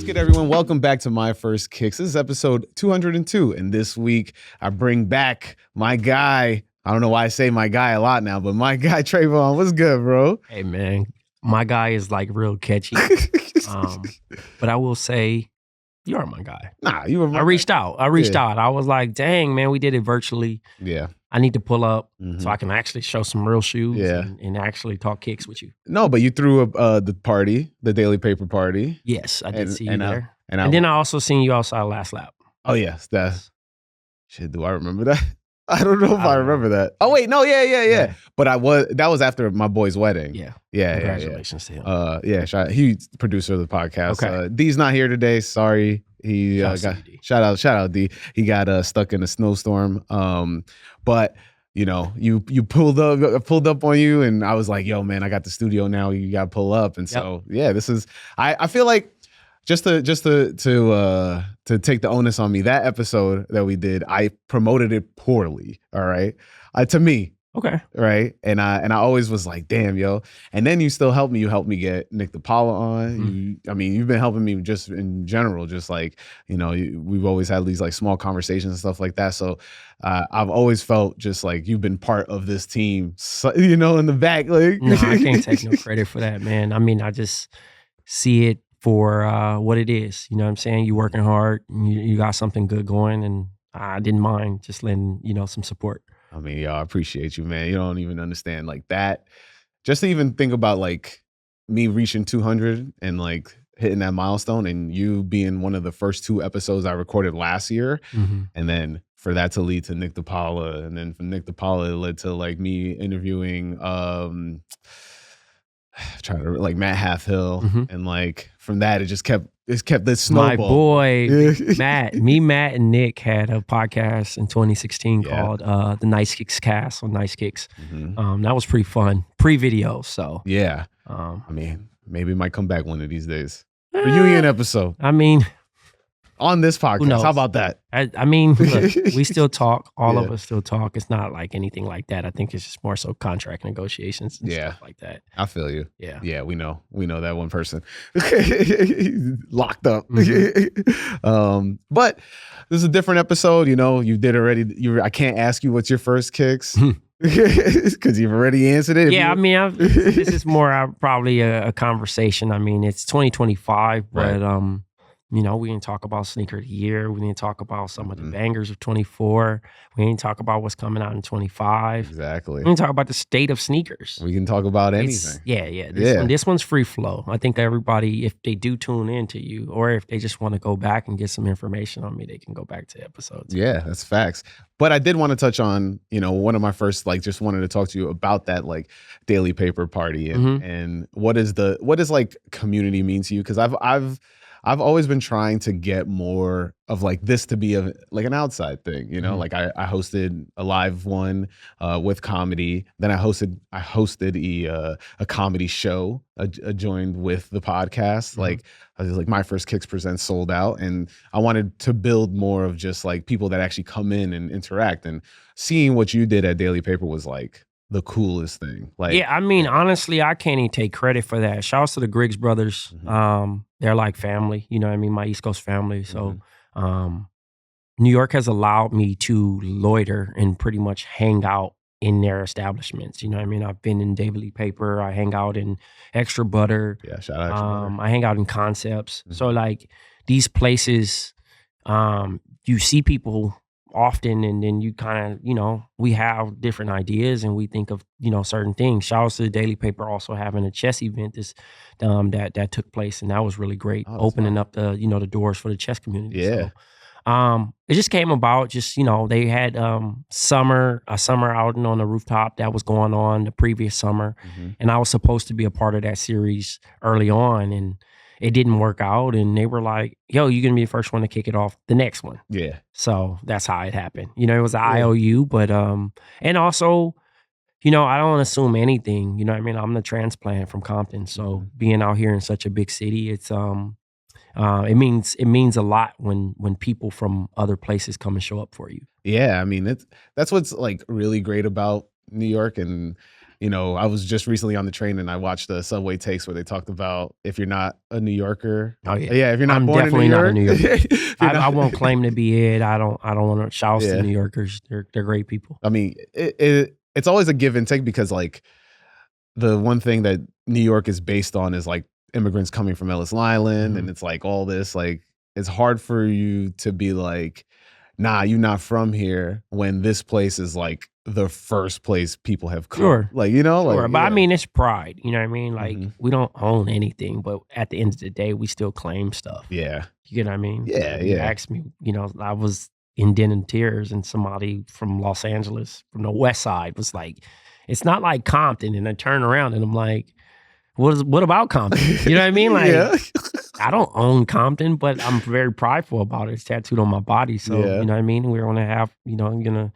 What's good, everyone? Welcome back to My First Kicks. This is episode 202, and this week I bring back my guy. I don't know why I say my guy a lot now, but my guy Travonne. What's good, bro? Hey, man. My guy is like real catchy. But I will say, you are my guy. Nah, you were my I reached guy. out. I reached out. I was like, dang, man, we did it virtually. Yeah. I need to pull up so I can actually show some real shoes and actually talk kicks with you. No, but you threw the party, the Daily Paper party. Yes, I did see you there. And then I also seen you outside last lap. Oh, yes. Shit, do I remember that? I don't know if I remember that. Oh, wait. No, yeah. But that was after my boy's wedding. Yeah. Congratulations to him. He's producer of the podcast. Okay. D's not here today. Sorry. He shout out D. He got stuck in a snowstorm. But you know, you pulled up on you, and I was like, yo, man, I got the studio now. You got to pull up. And so this is. I feel like just to take the onus on me, that episode that we did, I promoted it poorly. All right, to me. Okay. Right. And I always was like, damn, yo. And then you still helped me. You helped me get Nick DePaula on. You've been helping me just in general, just like, you know, we've always had these like small conversations and stuff like that. So I've always felt just like you've been part of this team, so, you know, in the back. Like, no, I can't take no credit for that, man. I mean, I just see it for what it is. You know what I'm saying? You working hard, you got something good going, and I didn't mind just letting, you know, some support. I mean, yo, I appreciate you, man. You don't even understand like that. Just to even think about like me reaching 200 and like hitting that milestone, and you being one of the first 2 episodes I recorded last year. And then for that to lead to Nick DePaula, and then from Nick DePaula it led to like me interviewing Matt Halfhill, and like from that it kept this snowball. My boy Matt, and Nick had a podcast in 2016 called the Nice Kicks Cast on Nice Kicks. That was pretty fun, pre-video. So yeah, I mean, maybe it might come back one of these days. Reunion episode. I mean, on this podcast. How about that? I mean, look, we still talk. All of us still talk. It's not like anything like that. I think it's just more so contract negotiations and stuff like that. I feel you. Yeah. We know that one person locked up. But this is a different episode. You know, you did already. I can't ask you what's your first kicks because you've already answered it. Yeah, I mean, this is more probably a conversation. I mean, it's 2025, but you know, we didn't talk about Sneaker of the Year. We didn't talk about some of the bangers of 24. We didn't talk about what's coming out in 25. Exactly. We didn't talk about the state of sneakers. We can talk about anything. This one's free flow. I think everybody, if they do tune into you, or if they just want to go back and get some information on me, they can go back to episodes. Yeah, that's facts. But I did want to touch on, you know, one of my first, like, just wanted to talk to you about that, like, Daily Paper party and what is like community mean to you? Because I've always been trying to get more of like this to be like an outside thing, you know. Like I hosted a live one with comedy. Then I hosted a comedy show joined with the podcast. Like I was like, My First Kicks Presents sold out, and I wanted to build more of just like people that actually come in and interact. And seeing what you did at Daily Paper was like the coolest thing. Like, yeah, I mean, honestly, I can't even take credit for that. Shouts to the Griggs brothers. They're like family, you know what I mean? My East Coast family. So New York has allowed me to loiter and pretty much hang out in their establishments. You know what I mean? I've been in Daily Paper. I hang out in Extra Butter. Yeah, shout out Extra Butter. I hang out in Concepts. So like these places, you see people often, and then you kind of, you know, we have different ideas and we think of, you know, certain things. Shout out to the Daily Paper also having a chess event that took place, and that was really great, opening up the, you know, the doors for the chess community. Yeah. So, it just came about, just, you know, they had a summer outing on the rooftop that was going on the previous summer, and I was supposed to be a part of that series early on, and it didn't work out, and they were like, yo, you're going to be the first one to kick it off the next one. Yeah. So that's how it happened. You know, it was an IOU, but, and also, you know, I don't assume anything. You know what I mean? I'm the transplant from Compton. So being out here in such a big city, it's, it means a lot when people from other places come and show up for you. Yeah. I mean, that's what's like really great about New York. And, you know, I was just recently on the train and I watched the Subway Takes where they talked about if you're not a New Yorker. Oh yeah, yeah. If you're not I'm born definitely in New not a York, New Yorker. if you're I not- won't claim to be it. I don't want to shout Yeah. to New Yorkers. They're great people. I mean, it's always a give and take because like the one thing that New York is based on is like immigrants coming from Ellis Island, and it's like all this like it's hard for you to be like, nah, you're not from here when this place is like the first place people have come. Sure. Like, you know, Sure, like but I yeah. mean, it's pride. You know what I mean? Like Mhm. we don't own anything, but at the end of the day, we still claim stuff. Yeah. You get what I mean? Yeah, You yeah. asked me, you know, I was in tears, and somebody from Los Angeles, from the West Side, was like, "It's not like Compton." And I turn around and I'm like, "What about Compton?" You know what I mean? Like, Yeah. I don't own Compton, but I'm very prideful about it. It's tattooed on my body, so Yeah. you know what I mean. We're gonna have, you know, you're gonna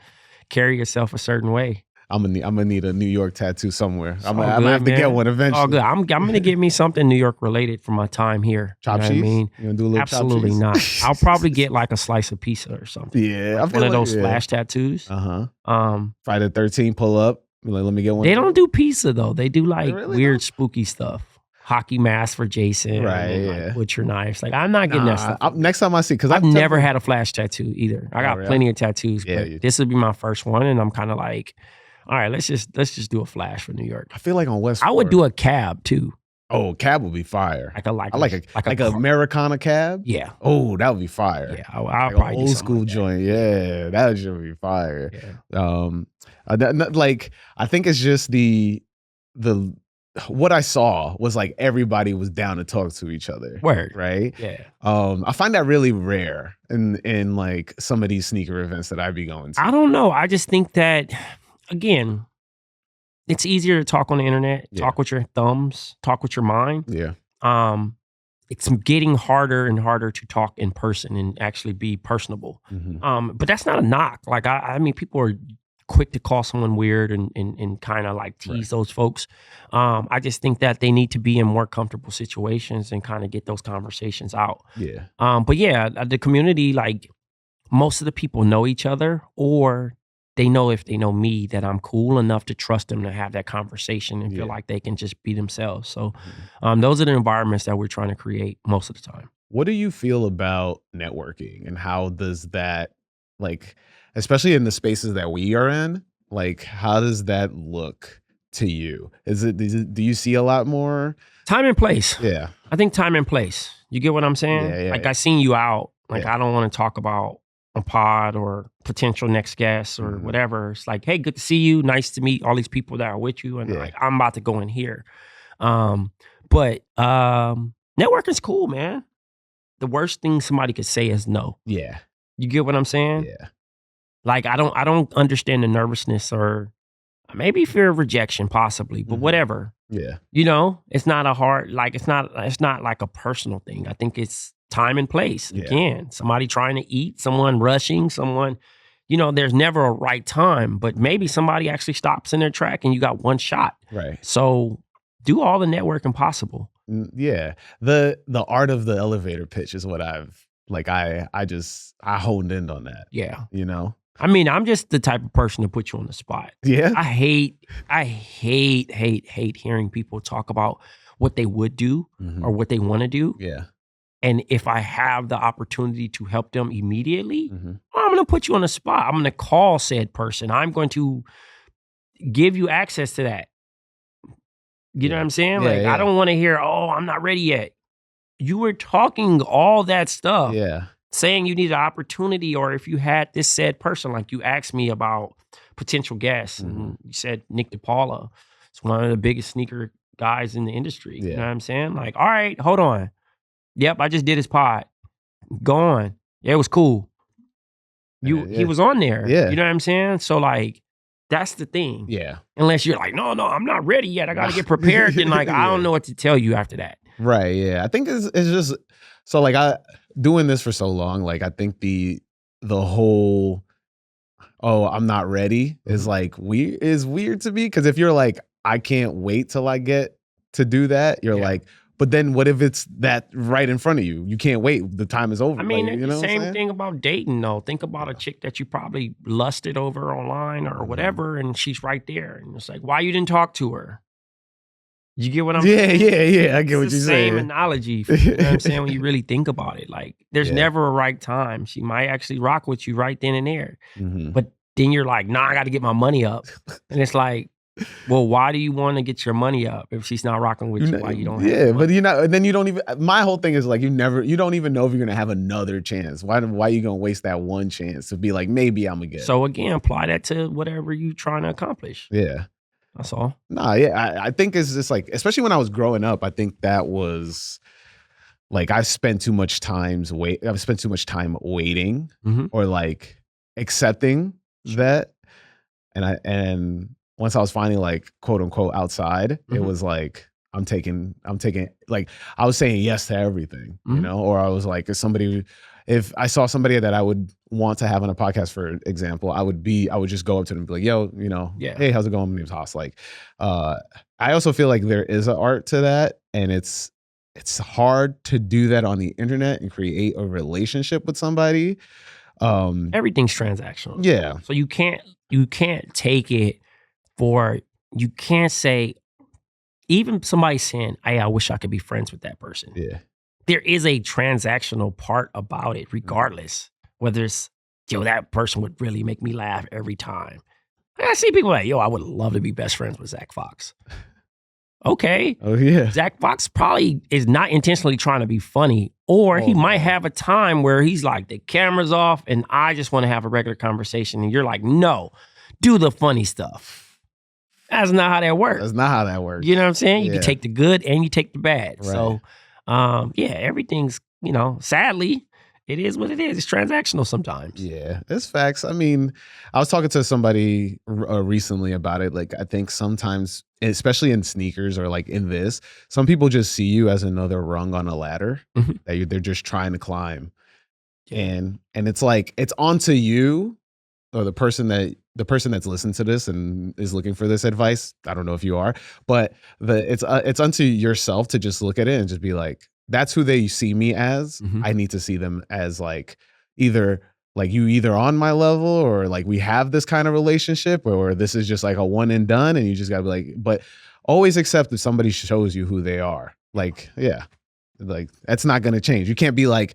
carry yourself a certain way. I'm gonna need a New York tattoo somewhere. I'm all gonna good, have to get man. one eventually. Oh, good. I'm gonna get me something New York related for my time here. Chop you know cheese? what I mean? You gonna do a little chop Absolutely cheese? not. I'll probably get like a slice of pizza or something. Yeah, I Like feel one of like- those yeah. flash tattoos. Friday the 13th, pull up. Be like, let me get one. They don't do pizza though. They do like really weird, spooky stuff. Hockey mask for Jason, Right, and yeah. like butcher knives. Like I'm not getting that stuff. Next time I see, because I've never had a flash tattoo either. I got really? plenty of tattoos, Yeah, but you- this would be my first one, and I'm kind of like, all right, let's just do a flash for New York. I feel like on West. I would do a cab too, Oh, cab would be fire. like a I like a car- Americana cab. yeah, Oh, that would be fire. yeah. I'll Like probably an do old something school like that. joint. Yeah, that should be fire. Yeah. Like I think it's just the what I saw was like everybody was down to talk to each other. Word. Right. Yeah. I find that really rare in like some of these sneaker events that I be going to. I don't know. I just think that, again, it's easier to talk on the internet, Yeah. talk with your thumbs, talk with your mind. Yeah. It's getting harder and harder to talk in person and actually be personable. Mhm. But that's not a knock. Like, I mean, people are quick to call someone weird and kind of like tease those folks. I just think that they need to be in more comfortable situations and kind of get those conversations out. Yeah. But yeah, the community, like most of the people know each other, or they know if they know me that I'm cool enough to trust them to have that conversation and Yeah. feel like they can just be themselves. So those are the environments that we're trying to create most of the time. What do you feel about networking, and how does that, like, especially in the spaces that we are in, like, how does that look to you? Do you see a lot more? Time and place. Yeah. I think time and place. You get what I'm saying? Yeah, like yeah. I seen you out. Like Yeah. I don't want to talk about a pod or potential next guests or Mhm. whatever. It's like, hey, good to see you. Nice to meet all these people that are with you. And Yeah. like I'm about to go in here. But networking's cool, man. The worst thing somebody could say is no. Yeah. You get what I'm saying? Yeah. Like I don't understand the nervousness or maybe fear of rejection, possibly, but Mhm. whatever. Yeah. You know, it's not a hard, like it's not like a personal thing. I think it's time and place. Yeah. Again, somebody trying to eat, someone rushing, someone, you know, there's never a right time, but maybe somebody actually stops in their track and you got one shot. Right. So do all the networking possible. Yeah. The art of the elevator pitch is what I've like. I honed in on that. Yeah. You know. I mean, I'm just the type of person to put you on the spot. Yeah. I hate hearing people talk about what they would do Mhm. or what they want to do. Yeah. And if I have the opportunity to help them immediately, Mhm. I'm going to put you on the spot. I'm going to call said person. I'm going to give you access to that. You know what I'm saying? Yeah, Like, yeah. I don't want to hear, oh, I'm not ready yet. You were talking all that stuff, Yeah. saying you need an opportunity, or if you had this said person, like you asked me about potential guests, Mm-hmm. and you said Nick DePaula. It's one of the biggest sneaker guys in the industry. You Yeah. know what I'm saying? Like, all right, hold on. Yep, I just did his pod. Go on. Yeah, it was cool. He Yeah. was on there. Yeah. You know what I'm saying? So like, that's the thing. Yeah. Unless you're like, no, I'm not ready yet. I got to get prepared. Then like, I don't Yeah. know what to tell you after that. Right. Yeah. I think it's just so like I doing this for so long. Like I think the whole I'm not ready is like weird to me, because if you're like I can't wait till I get to do that, you're Yeah. like, But then what if it's that right in front of you? You can't wait. The time is over. I mean, like, it's you the know same thing about dating, though. Think about a chick that you probably lusted over online or whatever, and she's right there. And it's like, why you didn't talk to her? You get what I'm saying? Yeah. I get what you're saying. It's the same analogy. You know what I'm saying? When you really think about it, like, there's never a right time. She might actually rock with you right then and there. But then you're like, nah, I got to get my money up. And it's like, well, why do you want to get your money up if she's not rocking with you? Why you don't have Yeah, money? but you're not, and then you don't even, my whole thing is like, you don't even know if you're going to have another chance. Why are you going to waste that one chance to be like, maybe I'm going to get So again, apply that to whatever you're trying to accomplish. Yeah. That's all. Nah, yeah, I think it's just like, especially when I was growing up, I think that was like, I spent too much time waiting or like accepting that. And once I was finally like, quote unquote, outside, it was like, I'm taking, like, I was saying yes to everything, you know, or I was like, if I saw somebody that I would want to have on a podcast, for example, I would just go up to them and be like, yo, you know, hey, how's it going? My name's Haas. Like, I also feel like there is an art to that, and it's hard to do that on the internet and create a relationship with somebody. Everything's transactional. Yeah. So you can't take it you can't say, even somebody saying, hey, I wish I could be friends with that person. Yeah. There is a transactional part about it, regardless. Whether it's, yo, that person would really make me laugh every time. I see people like, yo, I would love to be best friends with Zach Fox. Okay. Oh, yeah. Zach Fox probably is not intentionally trying to be funny, or he might have a time where he's like, the camera's off and I just want to have a regular conversation. And you're like, no, do the funny stuff. That's not how that works. That's not how that works. You know what I'm saying? You can take the good and you take the bad. Right. So, everything's, sadly, it is what it is. It's transactional sometimes. Yeah, it's facts. I mean, I was talking to somebody recently about it. Like, I think sometimes, especially in sneakers or like in this, some people just see you as another rung on a ladder that they're just trying to climb. Yeah. And it's like, it's onto you, or the person that's listened to this and is looking for this advice. I don't know if you are, but it's unto yourself to just look at it and just be like, that's who they see me as. I need to see them as like either on my level, or like we have this kind of relationship, or this is just like a one and done, and you just gotta be like, but always accept if somebody shows you who they are. Like, yeah, like that's not gonna change. You can't be like,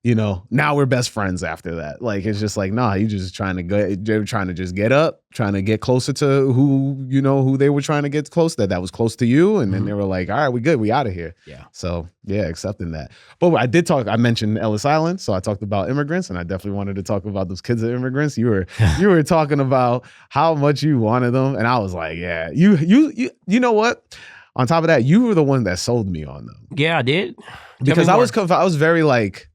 now we're best friends after that. Like, it's just like, nah, they're trying to just get up, trying to get closer to who they were trying to get close to, that was close to you. And then they were like, all right, we good. We out of here. Yeah. So yeah, accepting that. But I mentioned Ellis Island. So I talked about immigrants, and I definitely wanted to talk about those kids of immigrants. You were talking about how much you wanted them. And I was like, yeah, you know what? On top of that, you were the one that sold me on them. Yeah, I did. Because I was very like,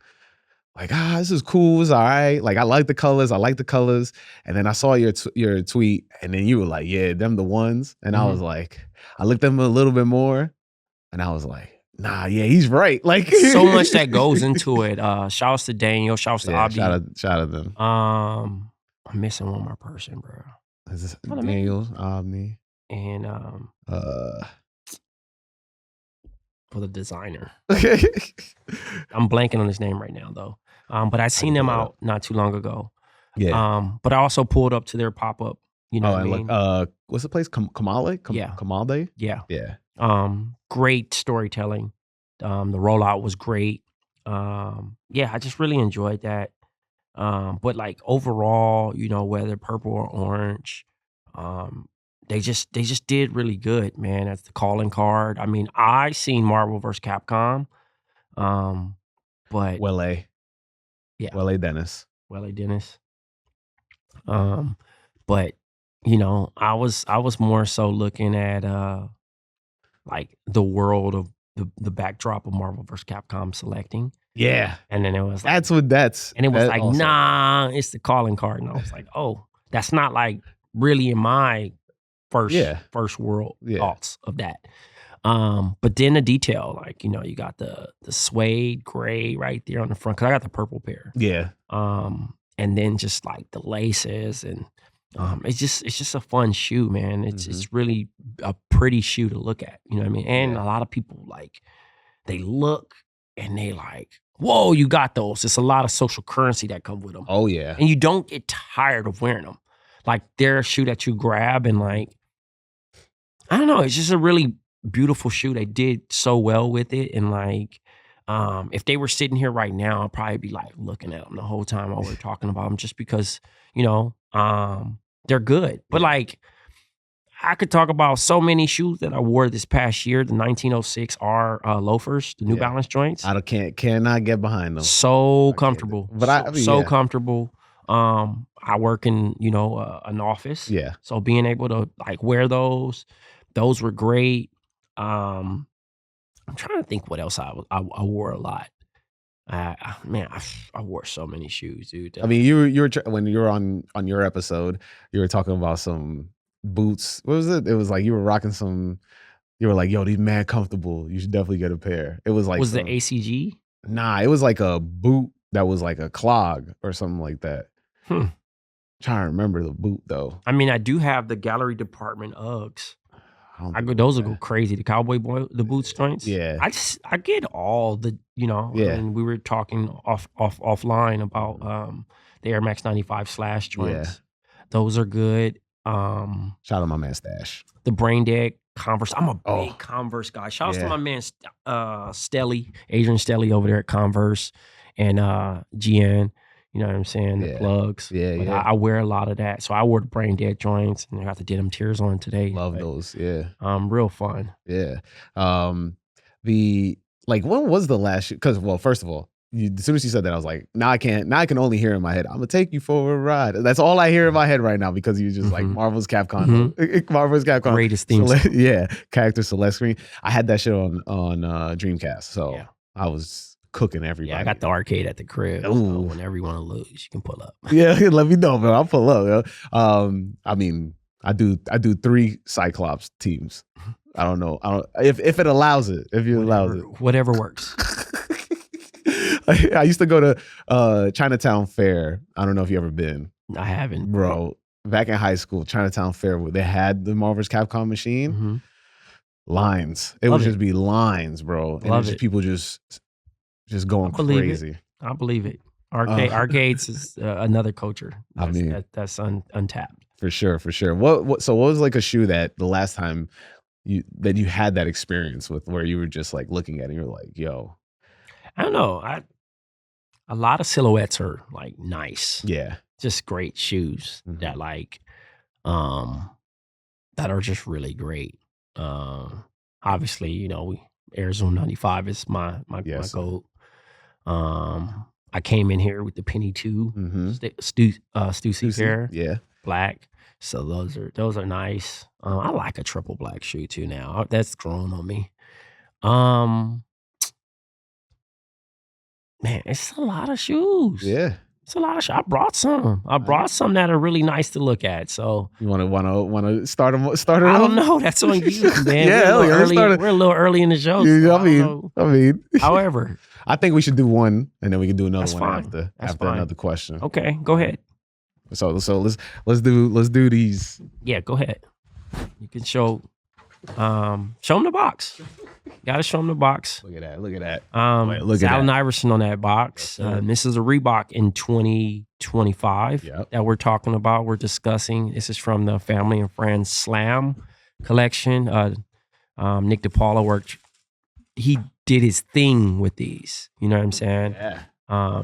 this is cool. It's all right. Like, I like the colors. And then I saw your tweet, and then you were like, yeah, them the ones. And I was like, I looked at them a little bit more, and I was like, nah, yeah, he's right. Like, so much that goes into it. Shouts to Daniel. Shouts to Abdi. Shout out them. I'm missing one more person, bro. Is this Daniel, Abdi, and for the designer. I'm blanking on his name right now, though. But I seen them out not too long ago. Yeah. But I also pulled up to their pop up. You know what I mean? What's the place? Kamale? Yeah. Kamale? Yeah. Yeah. Great storytelling. The rollout was great. I just really enjoyed that. But like overall, whether purple or orange, they just did really good, man. That's the calling card. I mean, I seen Marvel vs. Capcom, but Wele Dennis. But I was more so looking at like the world of the backdrop of Marvel vs. Capcom selecting. Yeah. And then it was like, and it was like, also, nah, it's the calling card. And I was like, oh, that's not like really in my first world thoughts of that. But then the detail, like, you got the suede gray right there on the front, because I got the purple pair. Yeah. And then just like the laces, and it's just a fun shoe, man. It's really a pretty shoe to look at. You know what I mean? And a lot of people like they look and they like, whoa, you got those. It's a lot of social currency that come with them. Oh yeah. And you don't get tired of wearing them. Like they're a shoe that you grab and like, I don't know, it's just a really beautiful shoe. They did so well with it. And like, if they were sitting here right now, I'd probably be like looking at them the whole time while we're talking about them, just because, they're good. But like, I could talk about so many shoes that I wore this past year. The 1906 R loafers, the New Balance joints. I cannot get behind them. So comfortable. But I mean, so comfortable. I work in, an office. Yeah. So being able to like wear those were great. I'm trying to think what else I wore a lot. I wore so many shoes, dude. I mean, you were when you were on your episode, you were talking about some boots. What was it? It was like you were rocking some. You were like, "Yo, these mad comfortable. You should definitely get a pair." It was like the ACG? Nah, it was like a boot that was like a clog or something like that. Trying to remember the boot though. I mean, I do have the Gallery Department Uggs. Those will go crazy. The Cowboy Boy, the boots joints. Yeah. I get all the, Yeah. I mean, we were talking offline about the Air Max 95 slash joints. Yeah. Those are good. Shout out to my man Stash. The Brain Dead Converse. I'm a big Converse guy. Shout out to my man Stelly, Adrian Stelly over there at Converse, and GN. You know what I'm saying? The plugs. Yeah, but yeah. I wear a lot of that. So I wore the Brain Dead joints, and I got the Denim Tears on today. Love those. Yeah. Real fun. Yeah. When was the last shoe? Because, well, first of all, as soon as you said that, I was like, now I can only hear in my head, I'm gonna take you for a ride. That's all I hear in my head right now, because you just like Marvel's Capcom. Marvel's Capcom. Greatest theme. Character select screen. I had that shit on Dreamcast. So I was cooking everybody. Yeah, I got the arcade at the crib. So whenever you want to lose, you can pull up. Yeah, let me know, man. I'll pull up. I mean, I do 3 Cyclops teams. I don't know. If it allows it. If you allow it. Whatever works. I used to go to Chinatown Fair. I don't know if you ever been. I haven't. Bro, back in high school, Chinatown Fair, they had the Marvel's Capcom machine. Lines. It would just be lines, bro. And it's just people just going crazy. I believe it. Arcades is another culture. That's untapped. For sure. So what was like a shoe that the last time you had that experience with, where you were just like looking at it and you're like, yo? I don't know. A lot of silhouettes are like nice. Yeah. Just great shoes that like that are just really great. Obviously, Arizona 95 is my goat. I came in here with the Penny 2 Stussy pair. Yeah. Black. So those are nice. I like a triple black shoe too now. That's grown on me. Man, it's a lot of shoes. Yeah. It's a lot of shoes. I brought some. Some that are really nice to look at. So you want to start them? I don't know. That's on you, man. Yeah, we're a little early in the show. So I mean. However, I think we should do one, and then we can do another one fine. after another question. Okay, go ahead. So let's do these. Yeah, go ahead. You can show them the box. Got to show them the box. Look at that. Look at Allen Iverson on that box. This is a Reebok in 2025 that we're talking about. We're discussing. This is from the Family and Friends Slam collection. Nick DePaula he did his thing with these. You know what I'm saying? Yeah. I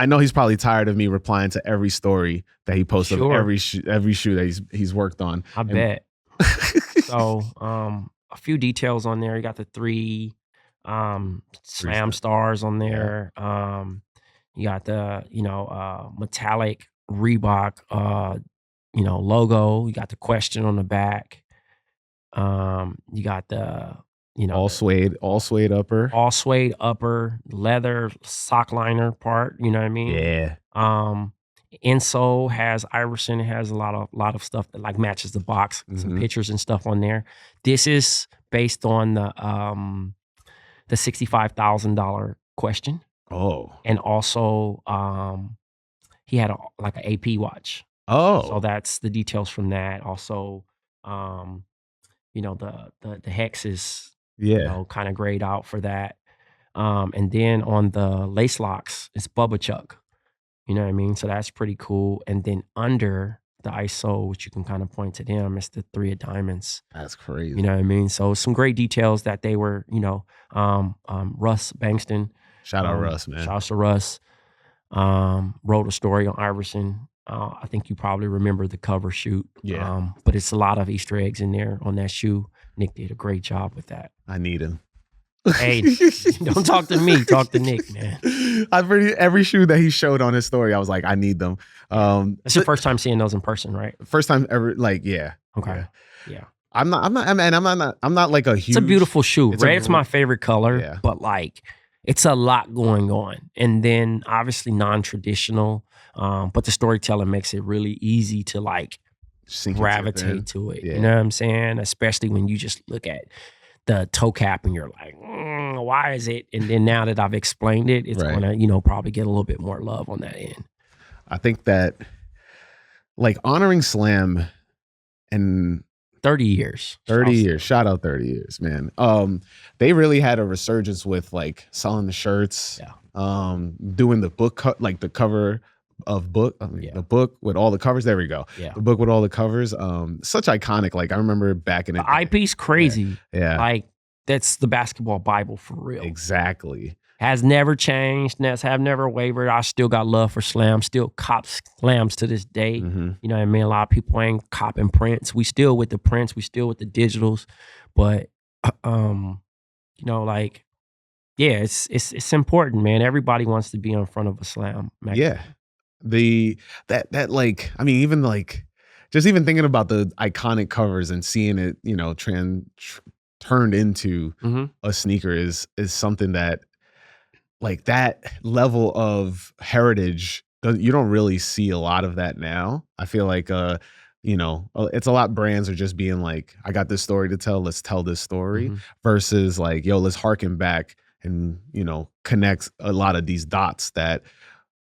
know he's probably tired of me replying to every story that he posts of every shoe that he's worked on. I bet. So, a few details on there. You got the 3 Slam stars on there. You got the metallic Reebok logo. You got the question on the back. You got the all suede upper, leather sock liner part. You know what I mean? Yeah. Insole has Iverson. It has a lot of stuff that like matches the box. Some pictures and stuff on there. This is based on the $65,000 question. Oh. And also he had an AP watch. Oh. So that's the details from that. Also, the hex is Yeah. kind of grayed out for that. And then on the lace locks, it's Bubba Chuck. You know what I mean? So that's pretty cool. And then under the ISO, which you can kind of point to them, it's the 3 of diamonds. That's crazy. You know what I mean? So some great details that they were, Russ Bankston. Shout out Russ, man. Shout out to Russ. Wrote a story on Iverson. I think you probably remember the cover shoot. Yeah. But it's a lot of Easter eggs in there on that shoe. Nick did a great job with that. I need him. Hey, don't talk to me. Talk to Nick, man. Every shoe that he showed on his story, I was like, I need them. That's your first time seeing those in person, right? First time ever, like, yeah. Okay. Yeah. I'm not like a huge. It's a beautiful shoe. Red's my favorite color, Yeah. but like it's a lot going on. And then obviously non-traditional, but the storytelling makes it really easy to like gravitate to it. Yeah. You know what I'm saying? Especially when you just look at the toe cap and you're like, why is it? And then now that I've explained it, it's gonna, probably get a little bit more love on that end. I think that like honoring Slam and 30 years. 30 years. Shout out 30 years, man. They really had a resurgence with like selling the shirts, doing the book, like the cover of book, the book with all the covers. There we go. Yeah. The book with all the covers. Such iconic. Like I remember back in the eyepiece, crazy. Yeah. Like that's the basketball Bible for real. Exactly. Has never changed. Nets have never wavered. I still got love for Slam. Still cop Slams to this day. Mm-hmm. You know what I mean? A lot of people ain't copping prints. We still with the prints. We still with the digitals. But, like, yeah, it's important, man. Everybody wants to be in front of a Slam magazine. Yeah. That like, I mean, even like, just even thinking about the iconic covers and seeing it, turned into a sneaker is something that, like that level of heritage, you don't really see a lot of that now. I feel like, it's a lot brands are just being like, I got this story to tell, let's tell this story versus like, yo, let's harken back and, connect a lot of these dots that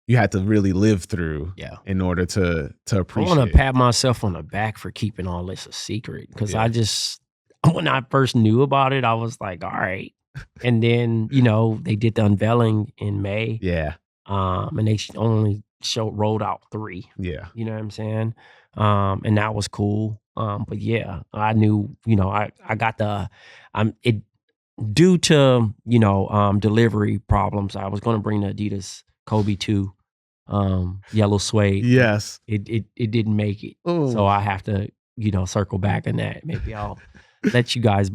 you had to really live through in order to appreciate. I want to pat myself on the back for keeping all this a secret because when I first knew about it, I was like, all right. And then, they did the unveiling in May. Yeah. And they only rolled out 3. Yeah. You know what I'm saying? And that was cool. But yeah, I knew, I got due to, delivery problems, I was going to bring the Adidas Kobe 2 yellow suede. Yes. It didn't make it. Ooh. So I have to, circle back on that. Maybe I'll let you guys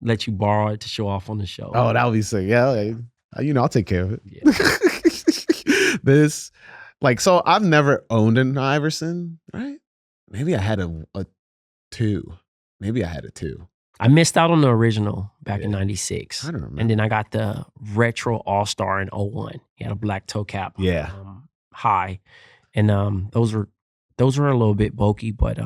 let you borrow it to show off on the show. Oh, that would be sick. Yeah, I'll take care of it. Yeah. So I've never owned an Iverson, right? Maybe I had a 2. Maybe I had a 2. I missed out on the original back in '96. I don't remember. And then I got the retro All-Star in 01. He had a black toe cap. Yeah. High. And those were a little bit bulky, but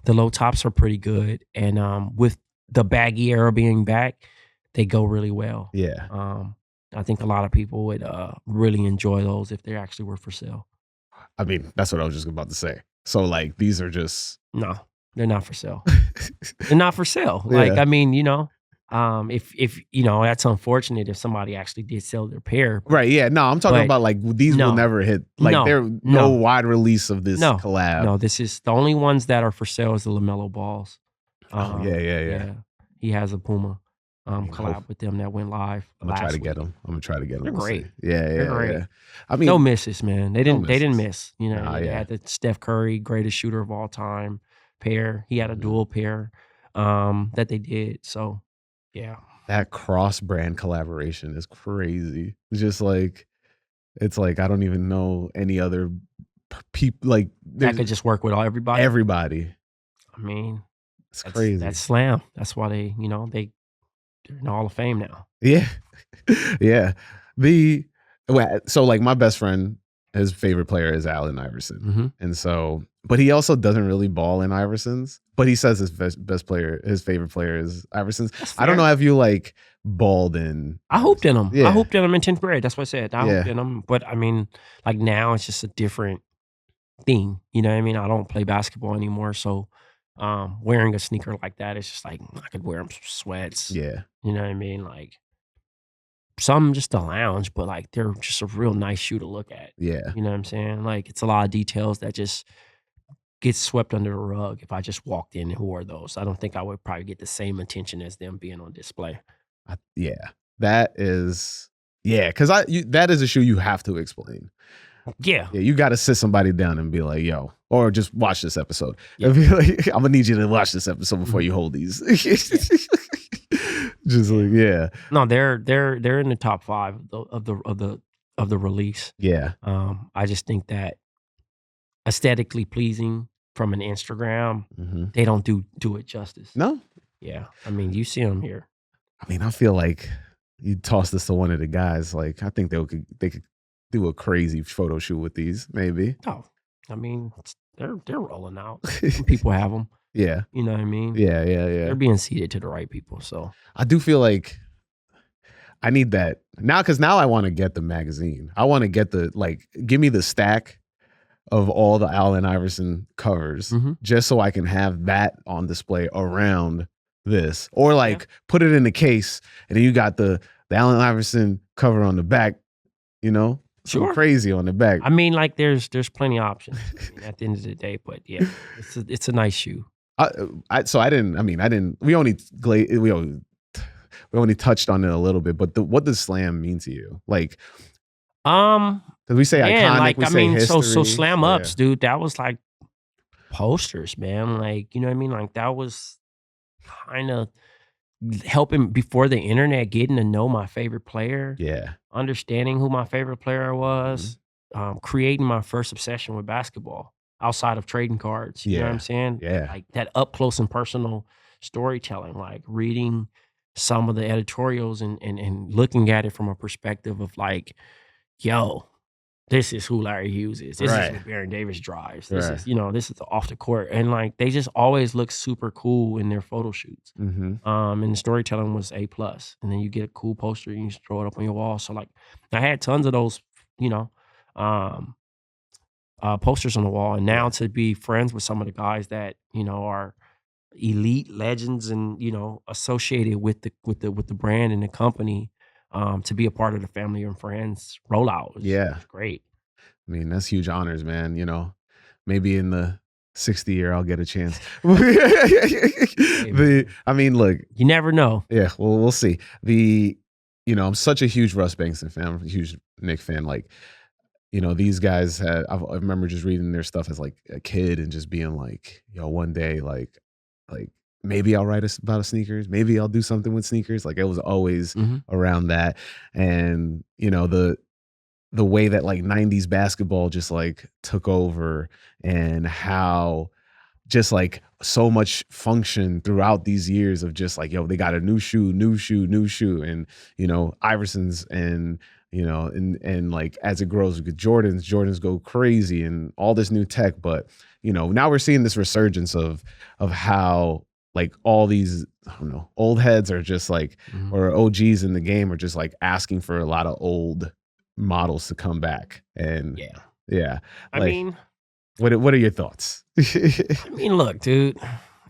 the low tops are pretty good. And with the baggy era being back, they go really well. Yeah. I think a lot of people would really enjoy those if they actually were for sale. I mean, that's what I was just about to say. So like these are just no, they're not for sale. They're not for sale. Like, I mean, if that's unfortunate if somebody actually did sell their pair. Right, yeah. No, I'm talking about like these will never hit. Like there no wide release of this collab. No, this is the only ones that are for sale is the LaMelo balls. Yeah. He has a Puma collab with them that went live. I'm gonna try to get them. They're great. Yeah. Great. I mean, no misses, man. They didn't miss. They yeah. had the Steph Curry, greatest shooter of all time pair. He had a dual pair that they did. So yeah. That cross-brand collaboration is crazy. It's just like, it's like I don't even know any other people like that could just work with everybody. Everybody. I mean, it's crazy. That's Slam. That's why they're in the Hall of Fame now. Yeah. Yeah. So like my best friend, his favorite player is Allen Iverson. And so, but he also doesn't really ball in Iversons, but he says his his favorite player is Iversons. I don't know if you like balled in. I hooped in them. Yeah. I hooped in them in 10th grade. That's what I said. I hooped in them. But I mean, like now it's just a different thing. You know what I mean? I don't play basketball anymore. So wearing a sneaker like that, it's just like I could wear them some sweats. Yeah. You know what I mean? Like some just a lounge, but like they're just a real nice shoe to look at. Yeah. You know what I'm saying? Like it's a lot of details that just get swept under the rug if I just walked in and wore those. I don't think I would probably get the same attention as them being on display. Yeah. That is because that is a shoe you have to explain. Yeah. Yeah, you got to sit somebody down and be like, yo, or just watch this episode. Yeah. And be like, I'm gonna need you to watch this episode before you hold these. Just like, yeah. No, they're in the top 5 of the release. Yeah. I just think that aesthetically pleasing from an Instagram, Mhm. they don't do it justice. No? Yeah. I mean, you see them here. I mean, I feel like you toss this to one of the guys, like I think they could do a crazy photo shoot with these, maybe. Oh, I mean, they're rolling out. Some people have them. Yeah. You know what I mean? Yeah. They're being seeded to the right people. So I do feel like I need that now because now I want to get the magazine. I want to get give me the stack of all the Allen Iverson covers just so I can have that on display around this, or put it in the case and then you got the Allen Iverson cover on the back, sure, crazy on the back. I mean, like there's plenty of options at the end of the day, but yeah, it's a nice shoe. We only touched on it a little bit, but what does slam mean to you? Like, because we say iconic, we say history. So slam ups, dude, that was like posters, man. Like, you know what I mean? Like that was kind of helping before the internet, getting to know my favorite player. Yeah. Understanding who my favorite player was, creating my first obsession with basketball outside of trading cards. You know what I'm saying? Yeah. Like that up close and personal storytelling, like reading some of the editorials and looking at it from a perspective of like, yo, this is who Larry Hughes is. This is who Baron Davis drives. This is, this is off the court. And like, they just always look super cool in their photo shoots. And the storytelling was A+. And then you get a cool poster and you just throw it up on your wall. So like, I had tons of those, posters on the wall. And now to be friends with some of the guys that, are elite legends and, associated with the brand and the company, to be a part of the family and friends rollout. It's great. I mean, that's huge honors, man. Maybe in the 60th year, I'll get a chance. I mean, look. You never know. Yeah, well, we'll see. I'm such a huge Russ Bankson fan. I'm a huge Nick fan. Like, these guys I remember just reading their stuff as like a kid and just being like, one day, like maybe I'll write about sneakers. Maybe I'll do something with sneakers. Like it was always around that. And, the way that like 90s basketball just like took over and how just like so much function throughout these years of just like, they got a new shoe. And, Iverson's and, and like as it grows with Jordans go crazy and all this new tech. But, now we're seeing this resurgence of how like all these, I don't know, old heads are just like, or OGs in the game are just like asking for a lot of old models to come back. And I mean, what are your thoughts? I mean, look, dude,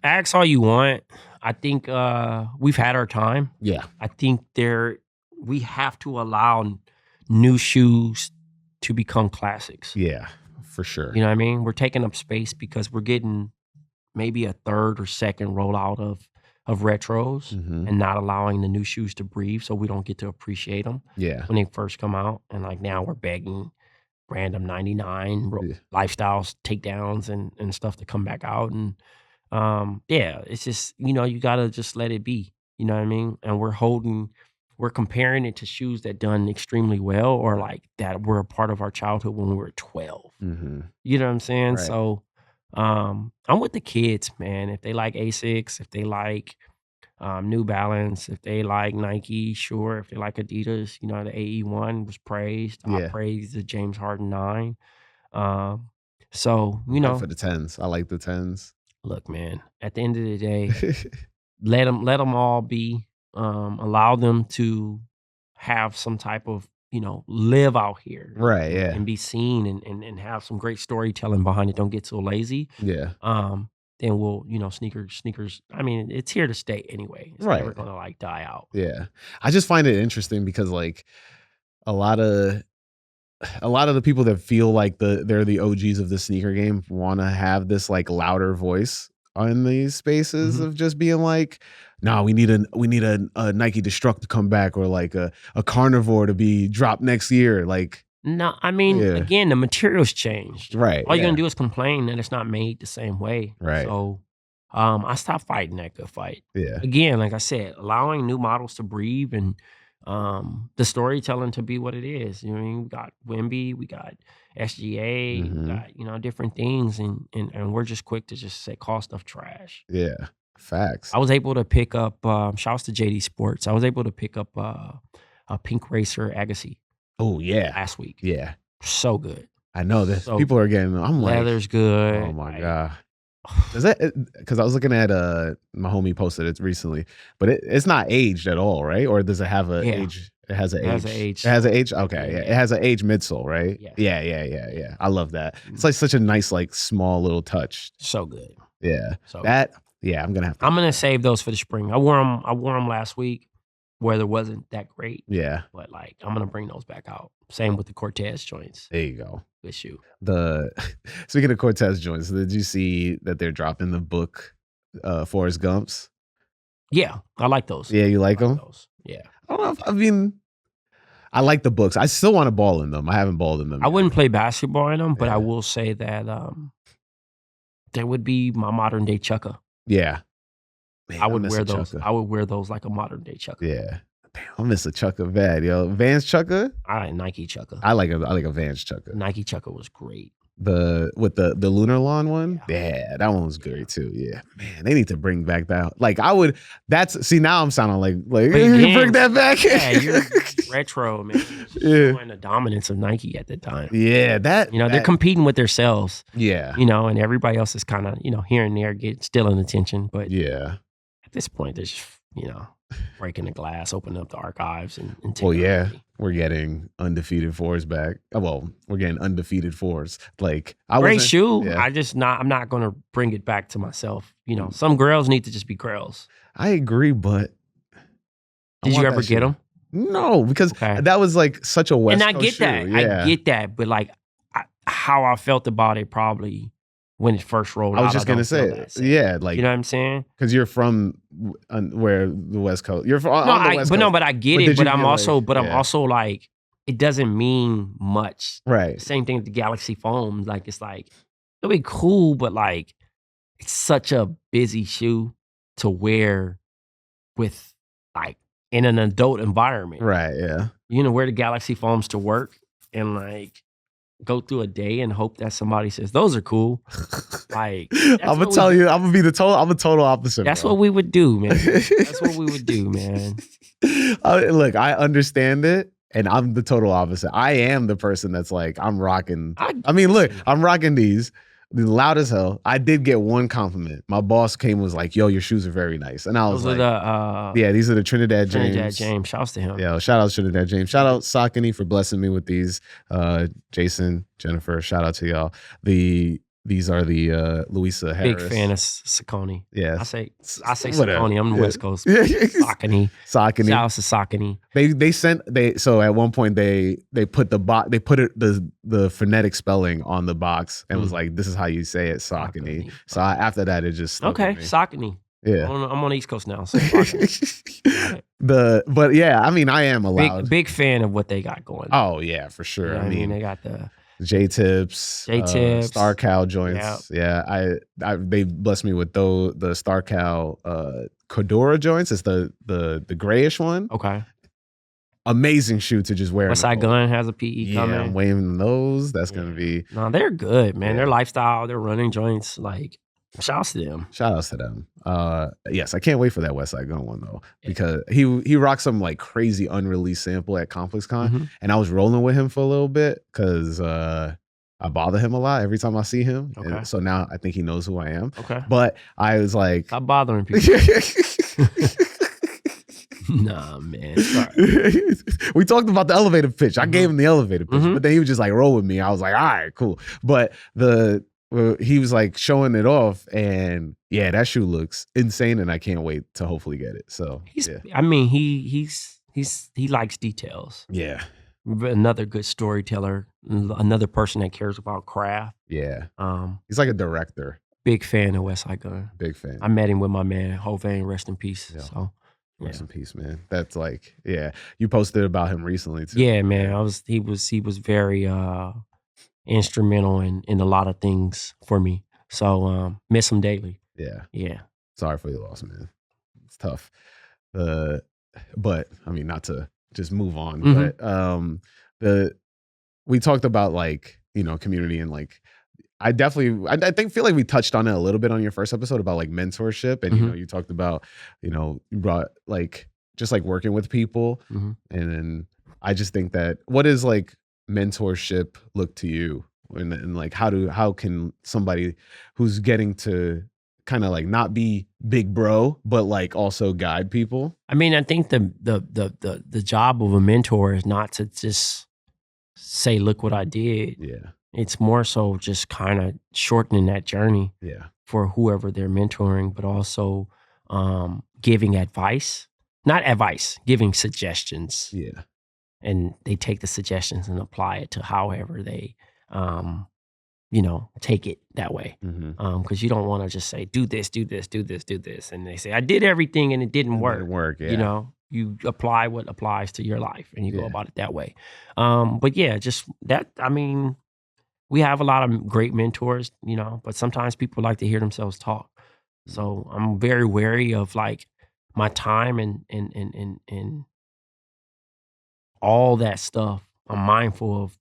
ask all you want. I think we've had our time. Yeah. I think we have to allow new shoes to become classics. Yeah, for sure. You know what I mean? We're taking up space because we're getting maybe a third or second rollout of retros and not allowing the new shoes to breathe, so we don't get to appreciate them when they first come out. And like now we're begging random 99 lifestyles takedowns and stuff to come back out. And it's just, you gotta just let it be. You know what I mean? And we're comparing it to shoes that done extremely well or like that were a part of our childhood when we were 12. You know what I'm saying? Right. So I'm with the kids, man. If they like Asics, if they like New Balance, if they like Nike, sure. If they like Adidas, the AE1 was praised. I praised the James Harden 9. So, for the 10s. I like the 10s. Look, man, at the end of the day, let them all be. Allow them to have some type of, live out here. Right, yeah. And be seen and have some great storytelling behind it. Don't get so lazy. Yeah. then we'll, sneakers. I mean, it's here to stay anyway. It's never gonna like die out. Yeah. I just find it interesting because like a lot of the people that feel like they're the OGs of the sneaker game want to have this like louder voice in these spaces of just being like, nah, we need a Nike Destruct to come back, or like a Carnivore to be dropped next year. Like, no, I mean, again, the materials changed. Right. All you're gonna do is complain that it's not made the same way. Right. So I stopped fighting that good fight. Yeah. Again, like I said, allowing new models to breathe and the storytelling to be what it is. You know what I mean? We got Wemby, we got SGA, we got, different things, and we're just quick to just say call stuff trash. Yeah. Facts. I was able to pick up shouts to JD Sports. I was able to pick up a Pink Racer Agassi. Oh yeah. Last week. Yeah. So good. I know this. So, people are getting, I'm like, leather's good. Oh my God. Does that, because I was looking at my homie posted it recently, but it's not aged at all, right? Or does it have an age? It has an age. It has an age. Okay, yeah. It has an age midsole, right? Yeah. I love that. It's like such a nice, like small little touch. So good. Yeah. So that. Yeah, I'm gonna save those for the spring. I wore them last week. Weather wasn't that great. Yeah. But like I'm gonna bring those back out. Same with the Cortez joints. There you go. Good shoe. Speaking of Cortez joints, did you see that they're dropping the book Forrest Gump's? Yeah, I like those. Yeah, you like them? Those. Yeah. I don't know. I mean, I like the books. I still want to ball in them. I haven't balled in them. I wouldn't play basketball in them, but I will say that they would be my modern day Chukka. Yeah. Man, I would wear those. I would wear those like a modern day Chukka. Yeah. Damn, I miss a Chukka bad, yo. Vans Chukka? I like Nike Chukka. I like a Vans Chukka. Nike Chukka was great. With the Lunar Lawn one? Yeah, that one was great too. Yeah. Man, they need to bring back that. Like now I'm sounding like again, bring that back. Yeah, you're retro, man. Showing the dominance of Nike at the time. Yeah, they're competing with themselves. Yeah. And everybody else is kind of, here and there stealing attention. But yeah. At this point, they're just, breaking the glass, opening up the archives and well, yeah, we're getting undefeated fours back. Well, we're getting undefeated fours. Like great shoe. Yeah. I'm not gonna bring it back to myself. Some girls need to just be girls. I agree, but did you ever get them? No, because that was like such a West Coast get shoe. that. Yeah. I get that, but like how I felt about it probably when it first rolled out. I was just gonna say, yeah, like you know what I'm saying? Because you're from where the West Coast. You're from on the West Coast. But I get it. But I'm also like, it doesn't mean much. Right. Same thing with the Galaxy foam. Like it's like it'll be cool, but like it's such a busy shoe to wear with like in an adult environment. Right. Yeah. Wear the Galaxy foams to work and like go through a day and hope that somebody says those are cool. Like I'm gonna tell you, I'm a total opposite. That's what we would do, man. That's what we would do, man. Look, I understand it, and I'm the total opposite. I am the person that's like, I'm rocking. I'm rocking these. Loud as hell. I did get one compliment. My boss came and was like, yo, your shoes are very nice. And I was these are the Trinidad James. Shouts to him. Yeah, shout out to Trinidad James. Shout out Saucony for blessing me with these. Jason, Jennifer, shout out to y'all. These are the Louisa Harris. Big fan of Saucony. Yeah. I say Saucony. I'm the West Coast. Saucony. Shout out to Saucony. So at one point they put the phonetic spelling on the box and was like, this is how you say it, Saucony. So after that it just Saucony. Yeah. I'm on the East Coast now. So but yeah, I mean I am allowed. Big fan of what they got going. Oh yeah, for sure. I mean they got the J-tips, Star Cow joints. Yep. Yeah, they blessed me with the Star Cow Cordura joints. It's the grayish one. Okay. Amazing shoe to just wear. Westside Gun has a PE coming. I'm waving those. That's gonna be. No, they're good, man. Their lifestyle, their running joints, like shouts to them. Shout outs to them. Yes, I can't wait for that Westside Gun one though, because he rocked some like crazy unreleased sample at ComplexCon, and I was rolling with him for a little bit because I bother him a lot every time I see him. Okay. And so now I think he knows who I am. Okay. But I was like, stop bothering people. Nah, man. Sorry. We talked about the elevator pitch. I gave him the elevator pitch, but then he was just like, roll with me. I was like, all right, cool. But he was like showing it off, and yeah, that shoe looks insane, and I can't wait to hopefully get it. So I mean, he likes details. Yeah. Another good storyteller, another person that cares about craft. Yeah. He's like a director. Big fan of West Side Gun. Big fan. I met him with my man Hovain, rest in peace. Yeah. So rest in peace, man. That's like, yeah. You posted about him recently too. Yeah, man. He was very instrumental in a lot of things for me. So miss him daily. Yeah. Yeah. Sorry for your loss, man. It's tough. But I mean, not to just move on, but we talked about like, you know, community, and like I feel like we touched on it a little bit on your first episode about like mentorship, and you know, you talked about, you know, you brought like just like working with people, and then I just think that what is like mentorship look to you, and like how can somebody who's getting to kind of like not be big bro, but like also guide people? I mean, I think the job of a mentor is not to just say, look what I did. Yeah. It's more so just kind of shortening that journey for whoever they're mentoring, but also giving advice, not advice, giving suggestions. Yeah. And they take the suggestions and apply it to however they, you know, take it that way. Because you don't want to just say, do this, do this, do this, do this. And they say, I did everything and it didn't work. It didn't work, yeah. You know, you apply what applies to your life and you go about it that way. But yeah, just that, I mean, we have a lot of great mentors, you know, but sometimes people like to hear themselves talk. So I'm very wary of like my time and all that stuff. I'm mindful of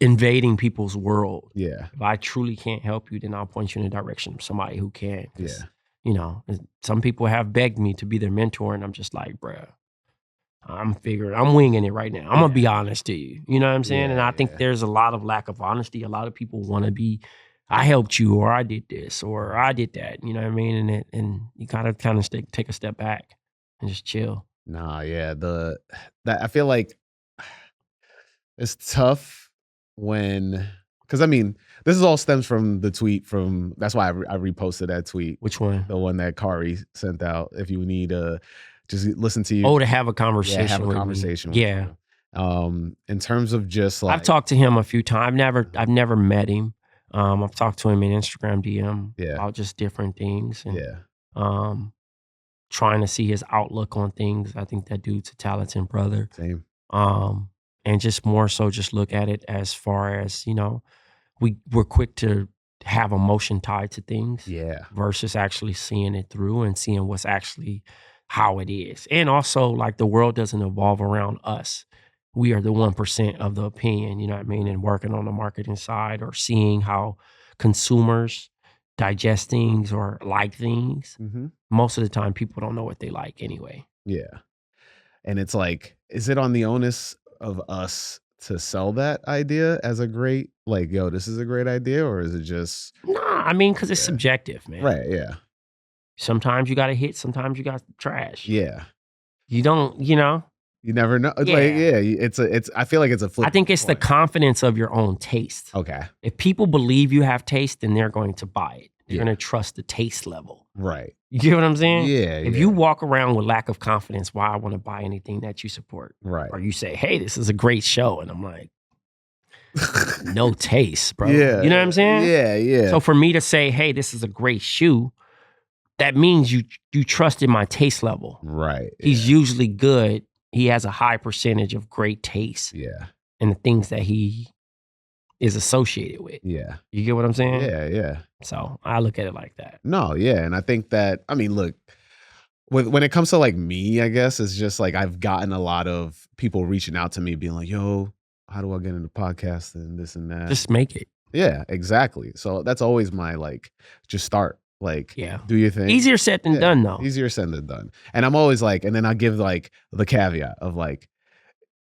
invading people's world. Yeah. If I truly can't help you, then I'll point you in the direction of somebody who can. Yeah. You know, some people have begged me to be their mentor, and I'm just like, bruh, I'm winging it right now. I'm gonna be honest to you. You know what I'm saying? And I think there's a lot of lack of honesty. A lot of people want to be, I helped you, or I did this, or I did that. You know what I mean? And you gotta kind of take a step back and just chill. Nah, yeah. That I feel like it's tough when, because I mean, this is all stems from the tweet from, that's why I reposted that tweet. Which one? The one that Kari sent out. If you need just listen to you. Oh, to have a conversation. Yeah, have a conversation with you. In terms of just like, I've talked to him a few times. I've never met him. I've talked to him in Instagram DM about just different things. And, trying to see his outlook on things. I think that dude's a talented brother. Same. And just more so just look at it as far as, you know, we're quick to have emotion tied to things. Yeah. Versus actually seeing it through and seeing what's actually how it is. And also like the world doesn't evolve around us. We are the 1% of the opinion, you know what I mean? And working on the marketing side or seeing how consumers digest things or like things. Most of the time people don't know what they like anyway. Yeah. And it's like, is it on the onus of us to sell that idea as a great, like, yo, this is a great idea? Or is it just... Nah, I mean, because it's subjective, man. Right, yeah. Sometimes you got to hit, sometimes you got trash. Yeah. You don't, you know? You never know. It's like, it's I feel like it's a flip. I think it's the confidence of your own taste. Okay. If people believe you have taste, then they're going to buy it. They're going to trust the taste level. Right. You get what I'm saying? Yeah. If you walk around with lack of confidence, why I want to buy anything that you support? Right. Or you say, hey, this is a great show. And I'm like, no taste, bro. Yeah. You know what I'm saying? Yeah, yeah. So for me to say, hey, this is a great shoe, that means you trusted my taste level. Right. He's usually good. He has a high percentage of great taste. Yeah. And the things that he is associated with. Yeah. You get what I'm saying? Yeah, yeah. So I look at it like that. No, yeah. And I think that, I mean, look, when it comes to like me, I guess, it's just like I've gotten a lot of people reaching out to me being like, yo, how do I get into podcasting and this and that? Just make it. Yeah, exactly. So that's always my like, just start. Like, do your thing. Easier said than done, though. Easier said than done. And I'm always like, and then I give like the caveat of like,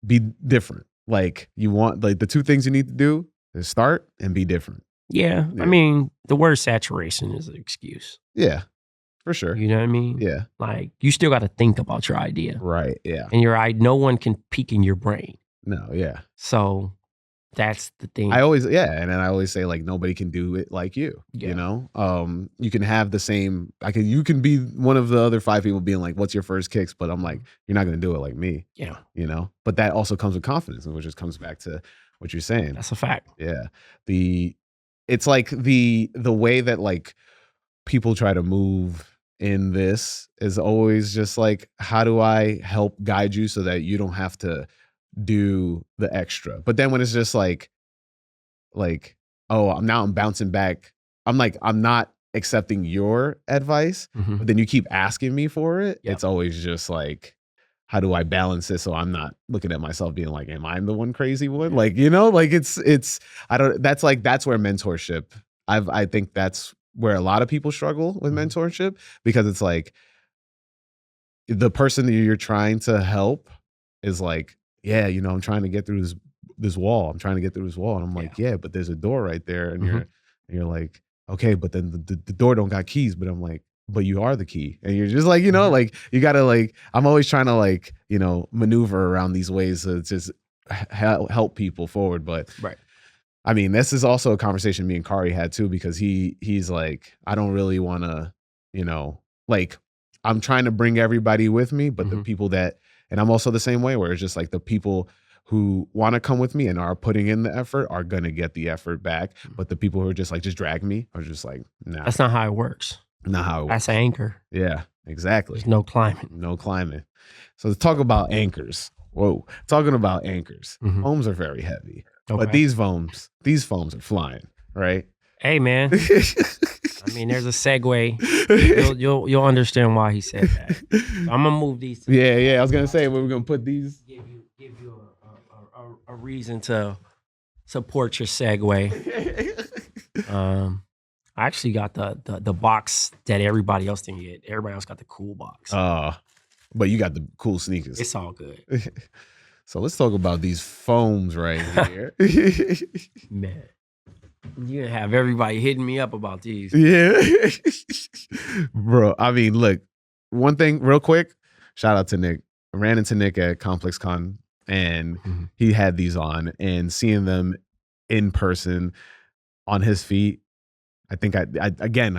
be different. Like you want, like the two things you need to do is start and be different. Yeah. I mean, the word saturation is an excuse. Yeah, for sure. You know what I mean? Yeah. Like you still got to think about your idea. Right. Yeah. And no one can peek in your brain. No. Yeah. So That's the thing. and then I always say like nobody can do it like you. You know, you can have the same. You can be one of the other 5 people being like, "What's your first kicks?" But I'm like, you're not gonna do it like me. Yeah, you know. But that also comes with confidence, which just comes back to what you're saying. that's a fact. Yeah, it's like the way that like people try to move in this is always just like, how do I help guide you so that you don't have to do the extra? But then when it's just like, oh, I'm bouncing back. I'm like, I'm not accepting your advice, but then you keep asking me for it. It's always just like, how do I balance this so I'm not looking at myself being like, am I the one crazy one? Like, you know, like that's where mentorship, I think that's where a lot of people struggle with mentorship, because it's like the person that you're trying to help is like, yeah, you know, I'm trying to get through this wall. I'm trying to get through this wall. And I'm like, yeah, but there's a door right there. And you're like, okay, but then the door don't got keys. But I'm like, but you are the key. And you're just like, you know, like you gotta like, I'm always trying to like, you know, maneuver around these ways to just help people forward. But I mean, this is also a conversation me and Kari had too, because he's like, I don't really want to, you know, like I'm trying to bring everybody with me, but the people that, and I'm also the same way, where it's just like the people who want to come with me and are putting in the effort are going to get the effort back. But the people who are just like, just drag me, are just like, nah. That's not how it works. Not how it works. That's an anchor. Yeah, exactly. There's no climbing. No climbing. So let's talk about anchors. Whoa. Talking about anchors. Foams are very heavy. Okay. But these foams are flying, right? Hey, man. I mean, there's a segue. You'll understand why he said that. So I'm gonna move these. Yeah. I was gonna say we're gonna put these. Give you a reason to support your segue. I actually got the box that everybody else didn't get. Everybody else got the cool box. But you got the cool sneakers. It's all good. So let's talk about these foams right here. Man, you have everybody hitting me up about these. Yeah. Bro, I mean, look, one thing real quick, shout out to Nick. I ran into Nick at Complex Con and he had these on, and seeing them in person on his feet, I think I